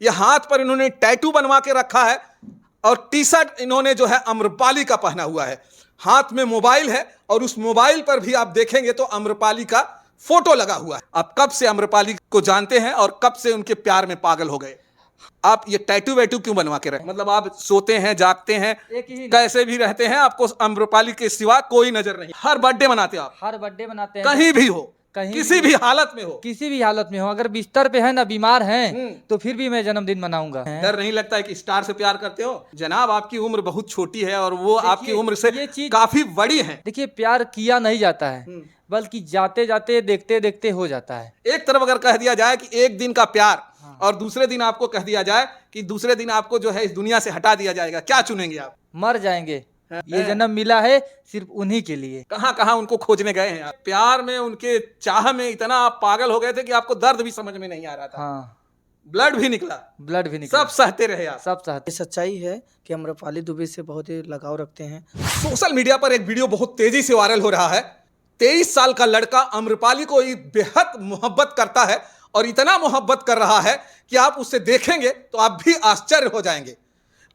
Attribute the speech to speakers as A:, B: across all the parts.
A: ये हाथ पर इन्होंने टैटू बनवा के रखा है और टी शर्ट इन्होंने जो है अम्रपाली का पहना हुआ है। हाथ में मोबाइल है और उस मोबाइल पर भी आप देखेंगे तो अम्रपाली का फोटो लगा हुआ है। आप कब से अम्रपाली को जानते हैं और कब से उनके प्यार में पागल हो गए? आप ये टैटू वैटू क्यों बनवा के रखे? मतलब आप सोते हैं, जागते हैं, कैसे भी रहते हैं, आपको अम्रपाली के सिवा कोई नजर नहीं। हर बर्थडे मनाते हैं आप?
B: हर बर्थडे मनाते हैं,
A: कहीं भी हो,
B: कहीं
A: किसी भी हालत में हो,
B: किसी भी हालत में हो, अगर बिस्तर पे है ना, बीमार हैं, तो फिर भी मैं जन्मदिन मनाऊंगा।
A: डर नहीं लगता है कि स्टार से प्यार करते हो? जनाब, आपकी उम्र बहुत छोटी है और वो आपकी उम्र से
B: ये चीज
A: काफी बड़ी है।
B: देखिए, प्यार किया नहीं जाता है, बल्कि जाते जाते देखते देखते हो जाता है।
A: एक तरफ अगर कह दिया जाए कि एक दिन का प्यार और दूसरे दिन आपको कह दिया जाए कि दूसरे दिन आपको जो है इस दुनिया से हटा दिया जाएगा, क्या चुनेंगे आप?
B: मर जाएंगे। ये जन्म मिला है सिर्फ उन्हीं के लिए।
A: कहां कहां उनको खोजने गए हैं आप? प्यार में, उनके चाह में इतना आप पागल हो गए थे कि आपको दर्द भी समझ में नहीं आ रहा था।
B: हाँ,
A: ब्लड भी निकला,
B: ब्लड भी निकला,
A: सब सहते रहे आप।
B: सब सहते।
C: सच्चाई है कि अम्रपाली दुबे से बहुत ही लगाव रखते हैं।
A: सोशल मीडिया पर एक वीडियो बहुत तेजी से वायरल हो रहा है। 23 साल का लड़का अम्रपाली को बेहद मोहब्बत करता है और इतना मोहब्बत कर रहा है कि आप उसे देखेंगे तो आप भी आश्चर्य हो जाएंगे।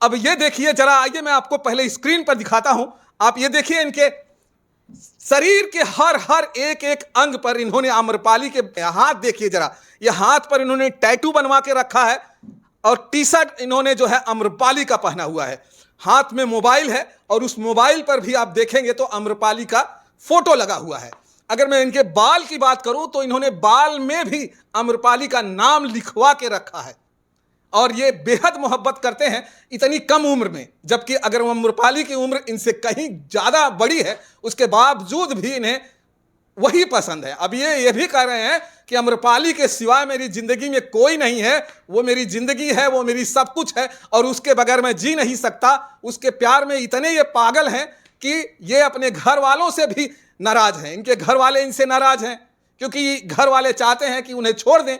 A: अब ये देखिए जरा, आइए मैं आपको पहले स्क्रीन पर दिखाता हूं। आप ये देखिए, इनके शरीर के हर एक एक अंग पर इन्होंने अम्रपाली के हाथ देखिए जरा, ये हाथ पर इन्होंने टैटू बनवा के रखा है और टी शर्ट इन्होंने जो है अम्रपाली का पहना हुआ है। हाथ में मोबाइल है और उस मोबाइल पर भी आप देखेंगे तो अम्रपाली का फोटो लगा हुआ है। अगर मैं इनके बाल की बात करूं तो इन्होंने बाल में भी अम्रपाली का नाम लिखवा के रखा है और ये बेहद मोहब्बत करते हैं इतनी कम उम्र में, जबकि अगर अम्रपाली की उम्र इनसे कहीं ज्यादा बड़ी है, उसके बावजूद भी इन्हें वही पसंद है। अब ये भी कह रहे हैं कि अम्रपाली के सिवाय मेरी जिंदगी में कोई नहीं है, वो मेरी जिंदगी है, वो मेरी सब कुछ है और उसके बगैर मैं जी नहीं सकता। उसके प्यार में इतने ये पागल हैं कि ये अपने घर वालों से भी नाराज हैं। इनके घर वाले इनसे नाराज हैं क्योंकि घर वाले चाहते हैं कि उन्हें छोड़ दें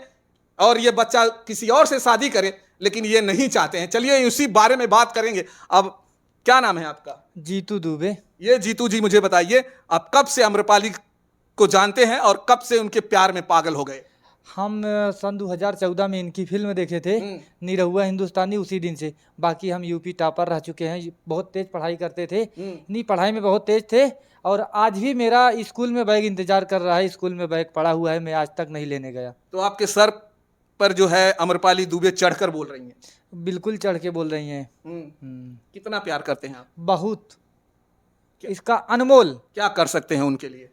A: और ये बच्चा किसी और से शादी करे, लेकिन ये नहीं चाहते हैं। चलिए उसी बारे में बात करेंगे। अब क्या नाम है आपका?
B: जीतू दुबे।
A: ये जीतू जी, मुझे बताइए आप कब से अम्रपाली को जानते हैं और कब से उनके प्यार में पागल हो गए?
B: हम सन 2014 में इनकी फिल्म देखे थे, निरहुआ हिंदुस्तानी, उसी दिन से। बाकी हम यूपी टॉपर रह चुके हैं, बहुत तेज पढ़ाई करते थे, नहीं पढ़ाई में बहुत तेज थे और आज भी मेरा स्कूल में बैग इंतजार कर रहा है। स्कूल में बैग पड़ा हुआ है, मैं आज तक नहीं लेने गया।
A: तो आपके सर पर जो है अम्रपाली दुबे चढ़कर बोल रही हैं?
B: बिल्कुल चढ़ के बोल रही हैं।
A: कितना प्यार करते हैं आप?
B: बहुत, इसका अनमोल।
A: क्या कर सकते हैं उनके लिए?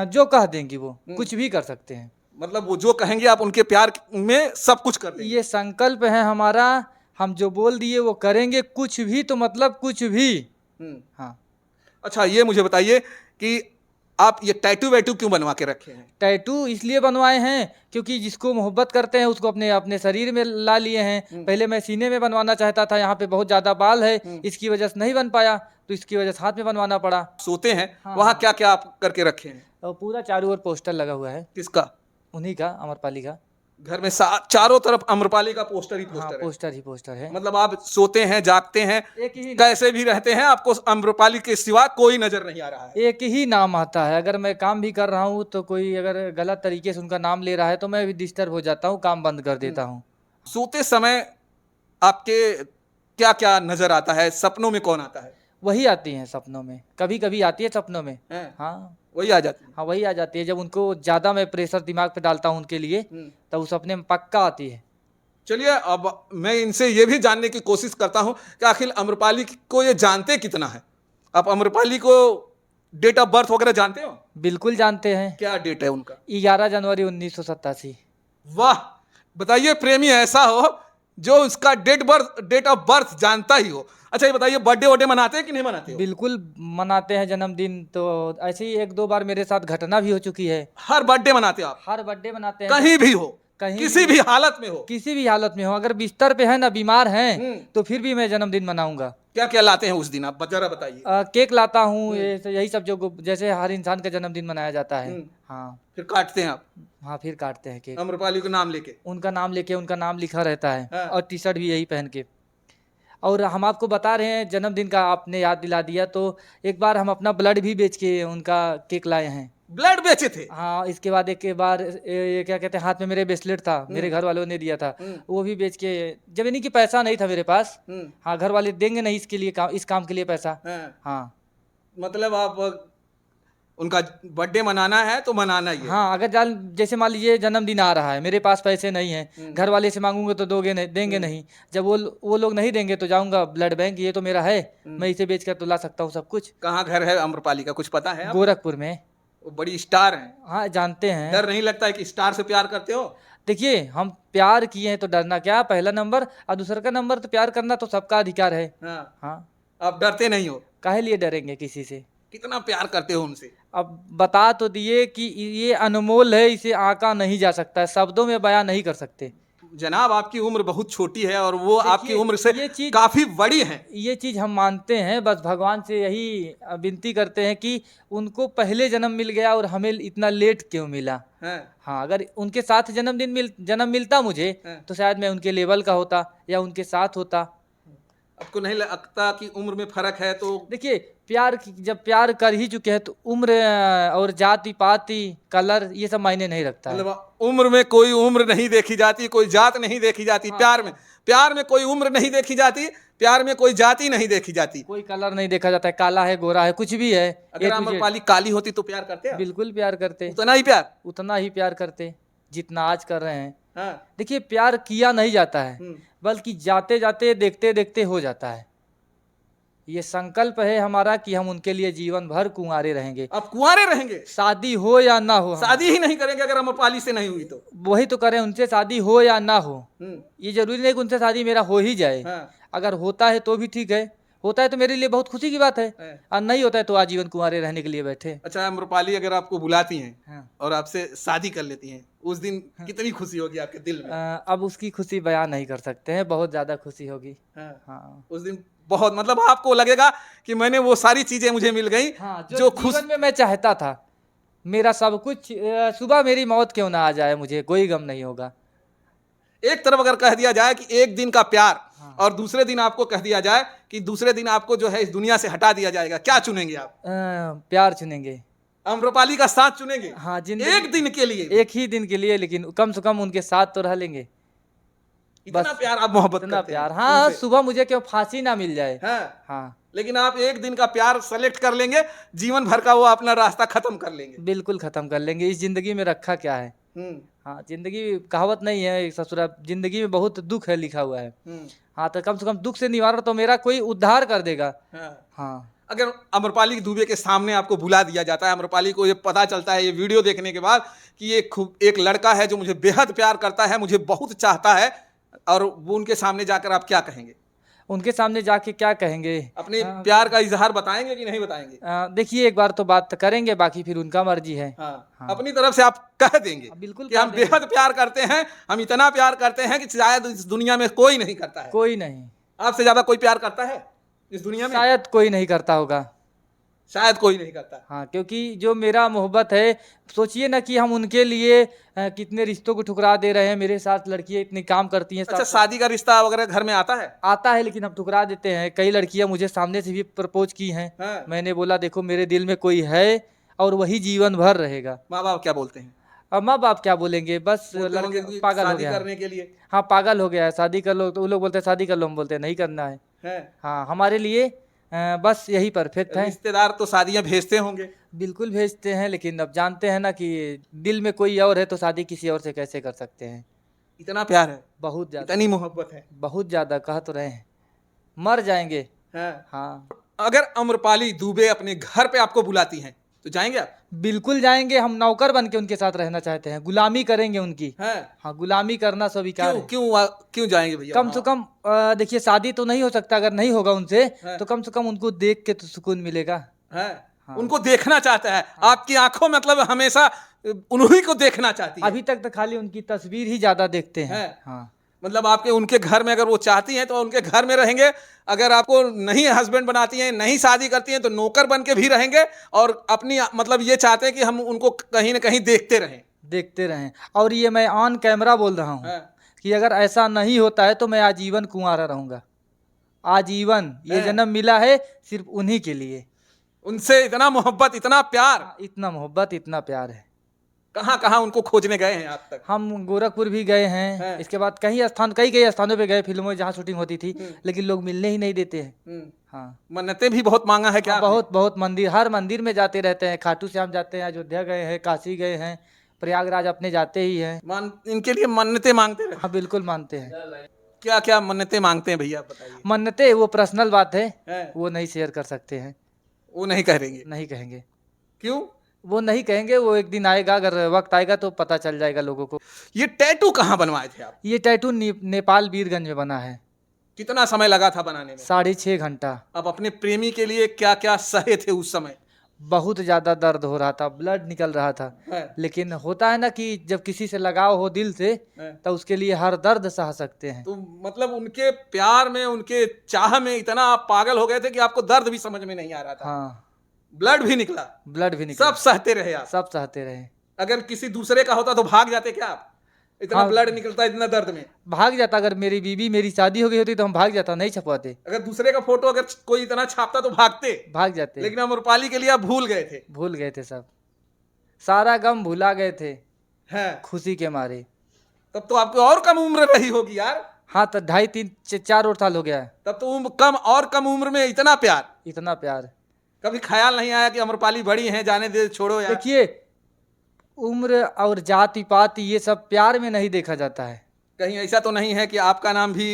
B: जो कह देंगी वो कुछ भी कर सकते हैं।
A: मतलब वो जो कहेंगे आप उनके प्यार में सब कुछ कर देंगे?
B: ये संकल्प है हमारा, हम जो बोल दिए वो करेंगे, कुछ भी तो मतलब कुछ भी। हाँ।
A: अच्छा, ये मुझे बताइए कि आप ये टैटू वैटू क्यों बनवा के रखे हैं?
B: टैटू इसलिए बनवाए हैं क्योंकि जिसको मोहब्बत करते हैं उसको अपने अपने शरीर में ला लिए हैं। पहले मैं सीने में बनवाना चाहता था, यहाँ पे बहुत ज्यादा बाल है, इसकी वजह से नहीं बन पाया, तो इसकी वजह से हाथ में बनवाना पड़ा।
A: सोते हैं वहाँ क्या क्या आप करके रखे हैं?
B: और पूरा चारों ओर पोस्टर लगा हुआ है।
A: किसका?
B: उन्हीं का, अमरपाली का।
A: घर में चारों तरफ अम्रपाली का पोस्टर ही
B: हाँ,
A: पोस्टर है।
B: पोस्टर ही पोस्टर है।
A: मतलब आप सोते हैं, जागते हैं, कैसे भी रहते हैं, आपको अम्रपाली के सिवा कोई नजर नहीं आ रहा है।
B: एक ही नाम आता है। अगर मैं काम भी कर रहा हूँ तो कोई अगर गलत तरीके से उनका नाम ले रहा है तो मैं भी डिस्टर्ब हो जाता हूँ, काम बंद कर देता हूँ।
A: सोते समय आपके क्या क्या नजर आता है? सपनों में कौन आता है?
B: वही आती हैं सपनों में, कभी कभी आती है सपनों में। हाँ,
A: वही आ जाती है।
B: हाँ, वही आ जाती है। जब उनको ज्यादा मैं प्रेशर दिमाग पे डालता हूँ उनके लिए, तब उस सपने में पक्का आती है।
A: चलिए, अब मैं इनसे ये भी जानने की कोशिश करता हूँ कि आखिर अम्रपाली को ये जानते कितना है। आप अम्रपाली को डेट ऑफ बर्थ वगैरह जानते हो?
B: बिल्कुल जानते हैं।
A: क्या डेट है उनका?
B: 11 जनवरी 1987।
A: वाह, बताइए प्रेमी ऐसा हो जो उसका डेट ऑफ बर्थ जानता ही हो। अच्छा, ये बताइए बर्थडे वर्डे मनाते हैं कि नहीं मनाते हो?
B: बिल्कुल मनाते हैं जन्मदिन। तो ऐसे ही एक दो बार मेरे साथ घटना भी हो चुकी है।
A: हर बर्थडे मनाते हो आप?
B: हर बर्थडे मनाते हैं,
A: कहीं भी हो,
B: कहीं
A: किसी भी हालत में हो,
B: किसी भी हालत में हो, अगर बिस्तर पे है ना, बीमार हैं, तो फिर भी मैं जन्मदिन मनाऊंगा।
A: क्या क्या लाते हैं उस दिन, आप जरा बताइए।
B: केक लाता हूँ, यही सब जो जैसे हर इंसान का जन्मदिन मनाया जाता है। हाँ,
A: फिर काटते हैं आप?
B: हाँ, फिर काटते हैं केक,
A: अम्रपाली का नाम लेके।
B: उनका नाम लेके, उनका नाम लिखा रहता है और टी शर्ट भी यही पहन के। और हम आपको बता रहे हैं जन्मदिन का, आपने याद दिला दिया, तो एक बार हम अपना ब्लड भी बेच के उनका केक लाए हैं।
A: ब्लड बेचे थे।
B: हाँ, इसके बाद एक के बार ये क्या कहते हैं, हाथ में मेरे ब्रेसलेट था, मेरे घर वालों ने दिया था, वो भी बेच के, जब यानी कि पैसा नहीं था मेरे पास। हाँ, घर वाले देंगे नहीं इसके लिए काम, इस काम के लिए पैसा। हाँ
A: मतलब आप उनका बर्थडे मनाना है तो मनाना ही है।
B: हाँ, अगर जैसे मान लीजिए जन्मदिन आ रहा है, मेरे पास पैसे नहीं हैं, घर वाले से मांगूंगे तो दोगे नहीं, देंगे नहीं। जब वो लोग नहीं देंगे तो जाऊंगा ब्लड बैंक, ये तो मेरा है, मैं इसे बेच कर तो ला सकता हूँ सब कुछ।
A: कहाँ घर है अम्रपाली का, कुछ पता है आपको?
B: गोरखपुर में।
A: वो बड़ी स्टार है।
B: हाँ, जानते हैं।
A: डर नहीं लगता है कि स्टार से प्यार करते हो?
B: देखिए, हम प्यार किए हैं तो डरना क्या, पहला नंबर, और दूसरा का नंबर तो प्यार करना तो सबका अधिकार है।
A: हाँ,
B: हाँ,
A: आप डरते नहीं हो?
B: काहे लिए डरेंगे किसी से।
A: कितना प्यार करते हो उनसे?
B: अब बता तो दिए कि ये अनमोल है, इसे आंका नहीं जा सकता है, शब्दों में बयां नहीं कर सकते।
A: जनाब, आपकी उम्र बहुत छोटी है और वो आपकी
B: देखिए,
A: उम्र से
B: ये चीज
A: काफी बड़ी है।
B: ये चीज हम मानते हैं, बस भगवान से यही विनती करते हैं कि उनको पहले जन्म मिल गया और हमें इतना लेट क्यों मिला।
A: हैं?
B: हाँ, अगर उनके साथ जन्म मिलता मुझे, तो शायद मैं उनके लेवल का होता या उनके साथ होता।
A: आपको नहीं लगता कि उम्र में फर्क है? तो
B: देखिए, जब प्यार कर ही चुके हैं तो उम्र और जाति पाति कलर ये सब मायने नहीं रखता है।
A: मतलब उम्र में कोई उम्र नहीं देखी जाती, कोई जात नहीं देखी जाती। प्यार में कोई उम्र नहीं देखी जाती, प्यार में कोई जाति नहीं देखी जाती,
B: कोई कलर नहीं देखा जाता है, काला है गोरा है कुछ भी है।
A: अगर अम्रपाली काली होती तो प्यार करते आप?
B: बिल्कुल प्यार करते,
A: उतना ही प्यार।
B: उतना ही प्यार करते जितना आज कर रहे हैं।
A: हाँ।
B: देखिए, प्यार किया नहीं जाता है, बल्कि जाते जाते देखते देखते हो जाता है। ये संकल्प है हमारा कि हम उनके लिए जीवन भर कुंवारे रहेंगे।
A: आप कुंवारे रहेंगे?
B: शादी हो या ना हो,
A: शादी ही नहीं करेंगे अगर अम्रपाली से नहीं हुई तो?
B: वही तो करें, उनसे शादी हो या ना हो, ये जरूरी नहीं कि उनसे शादी मेरा हो ही जाए।
A: हाँ।
B: अगर होता है तो भी ठीक है, होता है तो मेरे लिए बहुत खुशी की बात है, और नहीं होता है तो आजीवन कुंवारे रहने के लिए बैठे।
A: अच्छा, अम्रपाली अगर आपको बुलाती हैं
B: हाँ।
A: और आपसे शादी कर लेती हैं, उस दिन कितनी खुशी होगी आपके दिल में?
B: अब उसकी खुशी बयान नहीं कर सकते हैं, बहुत ज्यादा खुशी होगी।
A: हाँ।
B: हाँ,
A: उस दिन बहुत, मतलब आपको लगेगा कि मैंने वो सारी चीजें मुझे मिल गई।
B: हाँ,
A: जो खुश
B: जीवन में मैं चाहता था, मेरा सब कुछ। सुबह मेरी मौत क्यों ना आ जाए, मुझे कोई गम नहीं होगा।
A: एक तरफ अगर कह दिया जाए कि एक दिन का प्यार, और दूसरे दिन आपको कह दिया जाए कि दूसरे दिन आपको जो है इस दुनिया से हटा दिया जाएगा, क्या चुनेंगे आप?
B: प्यार चुनेंगे।
A: अम्रपाली का साथ चुनेंगे?
B: हाँ,
A: एक दिन के लिए?
B: एक ही दिन के लिए, लेकिन कम से कम उनके साथ तो रह लेंगे।
A: इतना प्यार आप मोहब्बत
B: इतना
A: करते हैं
B: प्यार, हाँ,
A: उनसे?
B: सुबह मुझे क्यों फांसी ना मिल जाए।
A: हाँ।
B: हाँ,
A: लेकिन आप एक दिन का प्यार सेलेक्ट कर लेंगे, जीवन भर का वो अपना रास्ता खत्म कर लेंगे।
B: बिल्कुल खत्म कर लेंगे। इस जिंदगी में रखा क्या है। हाँ, जिंदगी कहावत नहीं है ससुरा, जिंदगी में बहुत दुख है लिखा हुआ है। हाँ, तो कम से कम दुख से निवारण तो मेरा कोई उद्धार कर देगा। हाँ,
A: अगर अम्रपाली दुबे के सामने आपको बुला दिया जाता है, अम्रपाली को ये पता चलता है ये वीडियो देखने के बाद कि ये एक लड़का है जो मुझे बेहद प्यार करता है, मुझे बहुत चाहता है, और वो उनके सामने जाकर आप क्या कहेंगे?
B: उनके सामने जाके क्या कहेंगे?
A: अपने प्यार का इजहार बताएंगे कि नहीं बताएंगे?
B: देखिए, एक बार तो बात करेंगे, बाकी फिर उनका मर्जी है।
A: हाँ। अपनी तरफ से आप कह देंगे
B: बिल्कुल
A: कि हम बेहद प्यार करते हैं, हम इतना प्यार करते हैं कि शायद इस दुनिया में कोई नहीं करता है।
B: कोई नहीं,
A: आपसे ज्यादा कोई प्यार करता है इस दुनिया में?
B: शायद कोई नहीं करता होगा।
A: शायद कोई नहीं करता।
B: हाँ, क्योंकि जो मेरा मोहब्बत है, सोचिए ना कि हम उनके लिए कितने रिश्तों को ठुकरा दे रहे हैं। मेरे साथ लड़कियां इतनी काम करती हैं।
A: अच्छा, शादी का रिश्ता वगैरह घर में आता है?
B: आता है, लेकिन हम ठुकरा देते हैं। कई लड़कियां मुझे सामने से भी प्रपोज की हैं।
A: हाँ।
B: मैंने बोला देखो, मेरे दिल में कोई है और वही जीवन भर रहेगा।
A: माँ बाप क्या बोलते हैं?
B: अब माँ बाप क्या बोलेंगे, बस लड़के पागल हो
A: शादी
B: गया है।
A: करने के लिए?
B: हाँ, पागल हो गया है, शादी कर लो, तो वो लोग बोलते हैं शादी कर लो, हम बोलते हैं नहीं करना है। हाँ, हमारे लिए बस यही परफेक्ट है।
A: रिश्तेदार तो शादियां भेजते होंगे?
B: बिल्कुल भेजते हैं, लेकिन अब जानते हैं ना कि दिल में कोई और है तो शादी किसी और से कैसे कर सकते हैं।
A: इतना प्यार है,
B: बहुत ज्यादा,
A: इतनी मोहब्बत है,
B: बहुत ज्यादा, कह तो रहे हैं मर जाएंगे।
A: हाँ।
B: हाँ,
A: अगर अम्रपाली दुबे अपने घर पे आपको बुलाती हैं तो जाएंगे आप?
B: बिल्कुल जाएंगे। हम नौकर बन के उनके साथ रहना चाहते हैं, गुलामी करेंगे उनकी।
A: हाँ।
B: हाँ, गुलामी करना स्वीकार है।
A: क्यों जाएंगे भैया?
B: कम से कम देखिए, शादी तो नहीं हो सकता, अगर नहीं होगा उनसे
A: हाँ।
B: तो कम से कम उनको देख के तो सुकून मिलेगा।
A: हाँ। उनको देखना चाहता है। आपकी आंखों मतलब हमेशा उन्हीं को देखना चाहती है।
B: अभी तक तो खाली उनकी तस्वीर ही ज्यादा देखते हैं। हाँ,
A: मतलब आपके उनके घर में अगर वो चाहती हैं तो उनके घर में रहेंगे। अगर आपको नहीं हस्बैंड बनाती हैं, नहीं शादी करती हैं, तो नौकर बन के भी रहेंगे, और अपनी मतलब ये चाहते हैं कि हम उनको कहीं ना कहीं देखते रहें।
B: और ये मैं ऑन कैमरा बोल रहा हूँ कि अगर ऐसा नहीं होता है तो मैं आजीवन कुंवारा रहूंगा। आजीवन, ये जन्म मिला है सिर्फ उन्हीं के लिए।
A: उनसे इतना मोहब्बत, इतना प्यार,
B: इतना मोहब्बत, इतना प्यार है।
A: कहाँ कहाँ उनको खोजने गए हैं आज तक?
B: हम गोरखपुर भी गए हैं, इसके बाद कई स्थानों पे गए फिल्मों में जहाँ शूटिंग होती थी, लेकिन लोग मिलने ही नहीं देते हैं। हाँ,
A: मन्नतें भी बहुत मांगा है क्या आपने?
B: बहुत बहुत मंदिर, हर मंदिर में जाते रहते हैं। खाटू श्याम जाते हैं, अयोध्या गए हैं, काशी गए हैं, प्रयागराज अपने जाते ही हैं।
A: इनके लिए मन्नतें मांगते रहे?
B: हाँ, बिल्कुल मानते हैं।
A: क्या क्या मन्नतें मांगते हैं भैया, बताइए।
B: मन्नतें वो पर्सनल बात है,
A: हैं?
B: वो नहीं शेयर कर सकते हैं,
A: वो नहीं कहेंगे?
B: नहीं कहेंगे।
A: क्यों?
B: वो नहीं कहेंगे, वो एक दिन आएगा, अगर वक्त आएगा तो पता चल जाएगा लोगों को।
A: ये टैटू कहाँ बनवाए थे आप?
B: ये टैटू नेपाल वीरगंज में बना है।
A: कितना समय लगा था बनाने में?
B: 6.5 घंटा।
A: अब अपने प्रेमी के लिए क्या क्या सहे थे उस समय?
B: बहुत ज्यादा दर्द हो रहा था, ब्लड निकल रहा था,
A: हैं?
B: लेकिन होता है ना कि जब किसी से लगाव हो दिल से,
A: हैं?
B: तो उसके लिए हर दर्द सह सकते हैं।
A: तो मतलब उनके प्यार में, उनके चाह में इतना आप पागल हो गए थे कि आपको दर्द भी समझ में नहीं आ रहा था।
B: हाँ,
A: ब्लड भी निकला,
B: ब्लड भी निकला,
A: सब सहते रहे आप?
B: सब सहते रहे।
A: अगर किसी दूसरे का होता तो भाग जाते क्या आप? इतना
B: हाँ।
A: ब्लड निकलता इतना दर्द में?
B: भाग जाता, अगर मेरी बीवी, मेरी शादी हो गई होती तो हम भाग जाता, नहीं छपवाते,
A: अगर दूसरे का फोटो अगर कोई इतना छापता तो भागते?
B: भाग जाते।
A: लेकिन अमरपाली के लिए आप भूल गए थे?
B: भूल गए थे, सब सारा गम भुला गए थे
A: हैं?
B: खुशी के मारे।
A: तब तो आपकी और कम उम्र रही होगी यार।
B: हाँ, तो 2.5, 3, 4 और साल हो गया है।
A: तब तो कम उम्र में इतना प्यार।
B: इतना प्यार।
A: कभी ख्याल नहीं आया कि अमरपाली बड़ी हैं, जाने दे, छोड़ो यार?
B: देखिए, उम्र और जाति पाति ये सब प्यार में नहीं देखा जाता है।
A: कहीं ऐसा तो नहीं है कि आपका नाम भी,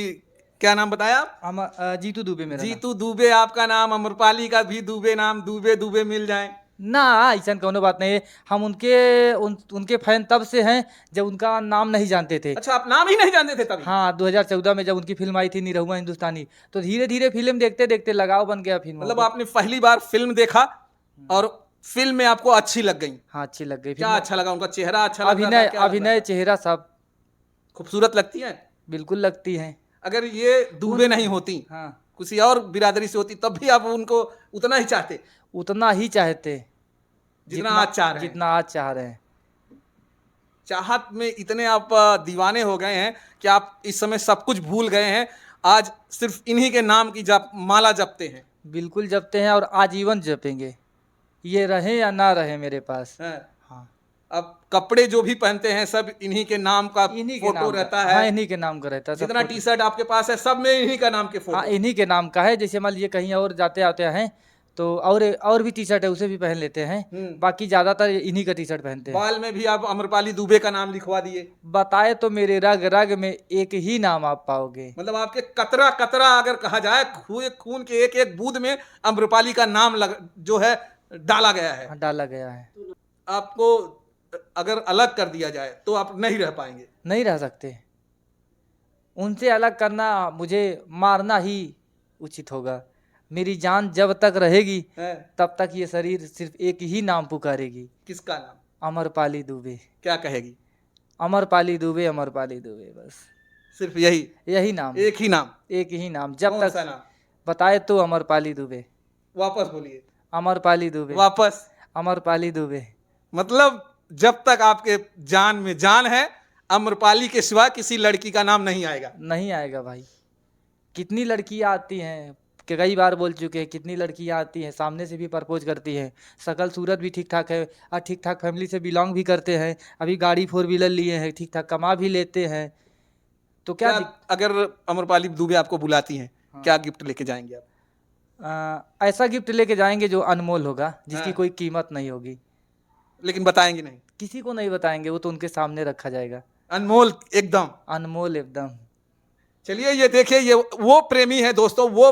A: क्या नाम बताया आप?
B: जीतू दुबे मेरा नाम।
A: जीतू दुबे आपका नाम, अमरपाली का भी दुबे नाम, दुबे दुबे मिल जाए?
B: ना, ऐसा कोनो बात नहीं है। हम उनके फैन तब से हैं जब उनका नाम नहीं जानते थे।
A: अच्छा, आप नाम ही नहीं जानते थे तभी?
B: हाँ, 2014 में जब उनकी फिल्म आई थी निरहुआ हिंदुस्तानी, तो धीरे धीरे फिल्म देखते देखते लगाव बन गया फिल्म।
A: मतलब आपने पहली बार फिल्म देखा और फिल्म में आपको अच्छी लग गई?
B: हाँ, अच्छी लग गई।
A: क्या अच्छा लगा? उनका चेहरा अच्छा लगा?
B: अभिनय, अभिनय, चेहरा सब
A: खूबसूरत लगती है?
B: बिल्कुल लगती हैं।
A: अगर ये दुबे नहीं होती,
B: हाँ,
A: किसी और बिरादरी से होती, तब भी आप उनको उतना ही चाहते
B: उतना ही चाहते
A: जितना आज चाह रहे हैं?
B: जितना आज चाह रहे हैं।
A: चाहत में इतने आप दीवाने हो गए हैं कि आप इस समय सब कुछ भूल गए हैं, आज सिर्फ इन्हीं के नाम की माला जपते हैं?
B: बिल्कुल जपते हैं और आजीवन जपेंगे, ये रहे या ना रहे मेरे पास।
A: हैं?
B: हाँ,
A: अब कपड़े जो भी पहनते हैं सब इन्हीं के नाम का
B: इन्हीं के
A: फोटो
B: नाम
A: रहता
B: का,
A: है?
B: हाँ, इन्हीं के नाम का रहता है। सब
A: जितना
B: फोटो।
A: टी शर्ट आपके पास है सब में इन्हीं का नाम के
B: हाँ,
A: फोटो?
B: इन्हीं के नाम का है। जैसे मान लीजिए कहीं और जाते आते हैं तो और भी टी शर्ट है, उसे भी पहन लेते हैं। बाकी ज्यादातर इन्हीं का टी शर्ट पहनते हैं।
A: बाल में भी आप अमरपाली दुबे का नाम लिखवा दिए?
B: बताए तो मेरे रग रग में एक ही नाम आप पाओगे।
A: मतलब आपके कतरा कतरा अगर कहा जाए, खून के एक एक बूंद में अमरपाली का नाम जो है डाला गया है।
B: हाँ, डाला गया है।
A: आपको अगर अलग कर दिया जाए तो आप नहीं रह पाएंगे?
B: नहीं रह सकते। उनसे अलग करना, मुझे मारना ही उचित होगा। मेरी जान जब तक रहेगी
A: हैं?
B: तब तक ये शरीर सिर्फ एक ही नाम पुकारेगी।
A: किसका नाम?
B: अमरपाली दुबे।
A: क्या कहेगी?
B: अमरपाली दुबे, अमरपाली दुबे, बस
A: सिर्फ यही
B: नाम,
A: एक ही नाम?
B: एक ही नाम। जब
A: कौन
B: तक
A: सा नाम?
B: बताए तो अमरपाली दुबे।
A: वापस बोलिए।
B: अमरपाली दुबे।
A: वापस।
B: अमरपाली दुबे।
A: मतलब जब तक आपके जान में जान है, अमरपाली के सिवा किसी लड़की का नाम नहीं आएगा?
B: नहीं आएगा भाई। कितनी लड़कियां आती हैं, कि कई बार बोल चुके हैं, कितनी लड़कियां आती हैं, सामने से भी प्रपोज करती हैं, शकल सूरत भी ठीक ठाक है और ठीक ठाक फैमिली से बिलोंग भी करते हैं, अभी गाड़ी 4 व्हीलर लिए हैं, ठीक ठाक कमा भी लेते हैं, तो क्या
A: अगर अमरपाली दुबे आपको बुलाती हैं, क्या गिफ्ट लेके जाएंगे आप?
B: ऐसा गिफ्ट लेके जाएंगे जो अनमोल होगा, जिसकी
A: हाँ।
B: कोई कीमत नहीं होगी।
A: लेकिन बताएंगे नहीं?
B: किसी को नहीं बताएंगे, वो तो उनके सामने रखा जाएगा।
A: अनमोल एकदम?
B: अनमोल एकदम।
A: चलिए, ये देखिए, ये वो प्रेमी है दोस्तों, वो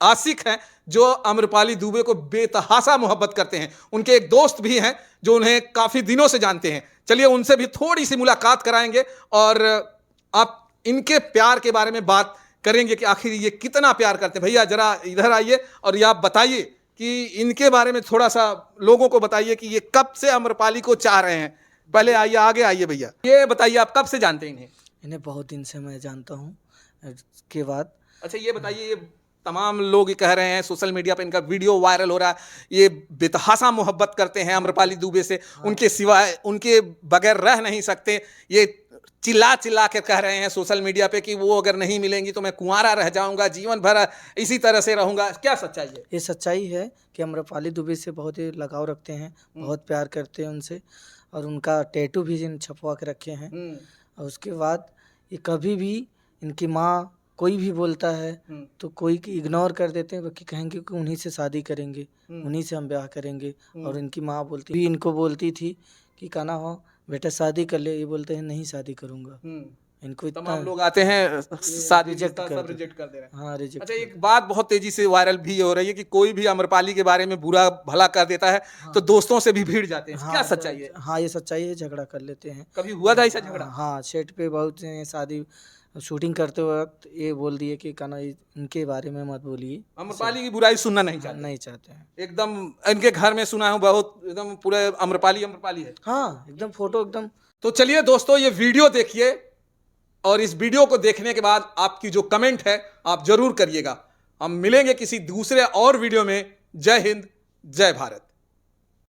A: आशिक हैं जो अमरपाली दुबे को बेतहाशा मोहब्बत करते हैं। उनके एक दोस्त भी हैं जो उन्हें काफी दिनों से जानते हैं। चलिए उनसे भी थोड़ी सी मुलाकात कराएंगे और आप इनके प्यार के बारे में बात करेंगे कि आखिर ये कितना प्यार करते हैं। भैया जरा इधर आइए और ये आप बताइए कि इनके बारे में थोड़ा सा लोगों को बताइए कि ये कब से अमरपाली को चाह रहे हैं। पहले आइए, आगे आइए भैया, ये बताइए आप कब से जानते हैं इन्हें?
C: इन्हें बहुत दिन से मैं जानता हूँ। के बाद
A: अच्छा, ये बताइए, ये तमाम लोग ये कह रहे हैं, सोशल मीडिया पे इनका वीडियो वायरल हो रहा है, ये बेतहाशा मोहब्बत करते हैं अमरपाली दुबे से, उनके सिवाय, उनके बगैर रह नहीं सकते, ये चिल्ला चिल्ला के कह रहे हैं सोशल मीडिया पे कि वो अगर नहीं मिलेंगी तो मैं कुंवारा रह जाऊंगा, जीवन भर इसी तरह से रहूंगा। क्या सच्चाई है?
C: ये सच्चाई है कि अम्रपाली दुबे से बहुत ही लगाव रखते हैं, बहुत प्यार करते हैं उनसे, और उनका टैटू भी इन छपवा के रखे हैं। और उसके बाद ये कभी भी इनकी माँ कोई भी बोलता है तो कोई इग्नोर कर देते हैं, बल्कि कहेंगे कि उन्हीं से शादी करेंगे, उन्हीं से हम ब्याह करेंगे। और इनकी माँ बोलती भी, इनको बोलती थी कि कहना हो बेटा शादी कर ले, ये बोलते हैं नहीं शादी करूंगा। इनको इतना
A: तमाम लोग आते हैं शादी
C: रिजेक्ट
A: सब
C: कर
A: रिजेक्ट कर दे रहे हैं।
C: हाँ रिजेक्ट।
A: अच्छा, एक बात बहुत तेजी से वायरल भी हो रही है कि कोई भी अम्रपाली के बारे में बुरा भला कर देता है तो दोस्तों से भी भीड़ जाते हैं। क्या सच्चाई है?
C: हाँ ये सच्चाई है, झगड़ा कर लेते हैं।
A: कभी हुआ था ऐसा झगड़ा?
C: हाँ सेट पे बहुत से शादी शूटिंग करते वक्त ये बोल दिए कि कहना इनके बारे में मत बोलिए,
A: अम्रपाली की बुराई सुनना नहीं चाहते।
C: नहीं चाहते हैं।
A: एकदम इनके घर में सुना हूँ बहुत एकदम पूरे अम्रपाली अम्रपाली है।
C: हाँ एकदम फोटो एकदम।
A: तो चलिए दोस्तों, ये वीडियो देखिए और इस वीडियो को देखने के बाद आपकी जो कमेंट है आप जरूर करिएगा। हम मिलेंगे किसी दूसरे और वीडियो में। जय हिंद, जय भारत।